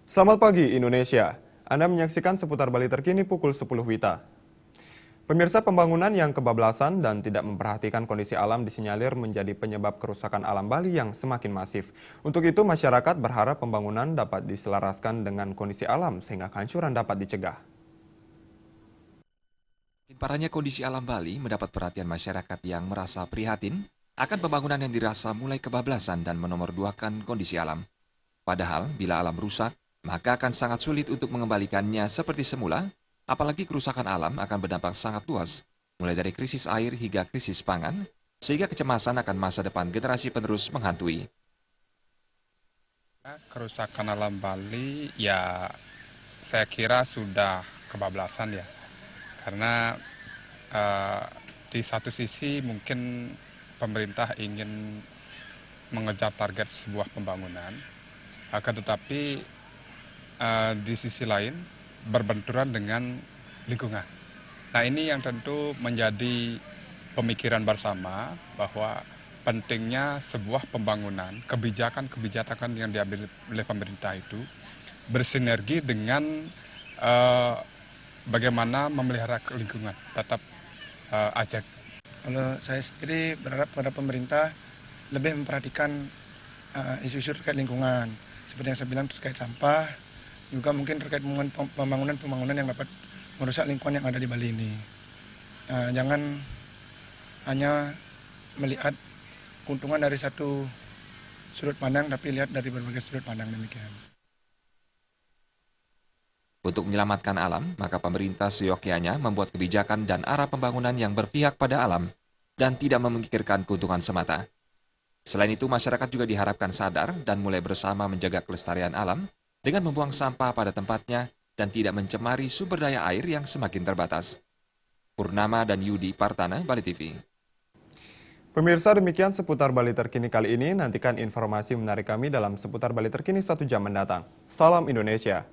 Selamat pagi Indonesia, Anda menyaksikan seputar Bali terkini pukul 10 WITA. Pemirsa, pembangunan yang kebablasan dan tidak memperhatikan kondisi alam disinyalir menjadi penyebab kerusakan alam Bali yang semakin masif. Untuk itu, masyarakat berharap pembangunan dapat diselaraskan dengan kondisi alam sehingga kehancuran dapat dicegah. Parahnya kondisi alam Bali mendapat perhatian masyarakat yang merasa prihatin akan pembangunan yang dirasa mulai kebablasan dan menomorduakan kondisi alam. Padahal, bila alam rusak, maka akan sangat sulit untuk mengembalikannya seperti semula, apalagi kerusakan alam akan berdampak sangat luas, mulai dari krisis air hingga krisis pangan, sehingga kecemasan akan masa depan generasi penerus menghantui. Kerusakan alam Bali ya saya kira sudah kebablasan ya. Karena eh, di satu sisi mungkin pemerintah ingin mengejar target sebuah pembangunan, akan tetapi di sisi lain berbenturan dengan lingkungan. Nah, ini yang tentu menjadi pemikiran bersama bahwa pentingnya sebuah pembangunan, kebijakan-kebijakan yang diambil oleh pemerintah itu bersinergi dengan bagaimana memelihara lingkungan tetap ajak. Kalau saya sendiri berharap pada pemerintah lebih memperhatikan isu-isu terkait lingkungan, seperti yang saya bilang terkait sampah, juga mungkin terkait pembangunan yang dapat merusak lingkungan yang ada di Bali ini. Jangan hanya melihat keuntungan dari satu sudut pandang, tapi lihat dari berbagai sudut pandang demikian. Untuk menyelamatkan alam, maka pemerintah seyogyanya membuat kebijakan dan arah pembangunan yang berpihak pada alam dan tidak memikirkan keuntungan semata. Selain itu, masyarakat juga diharapkan sadar dan mulai bersama menjaga kelestarian alam dengan membuang sampah pada tempatnya dan tidak mencemari sumber daya air yang semakin terbatas. Purnama dan Yudi Partana, Bali TV. Pemirsa, demikian seputar Bali terkini kali ini. Nantikan informasi menarik kami dalam seputar Bali terkini 1 jam mendatang. Salam Indonesia.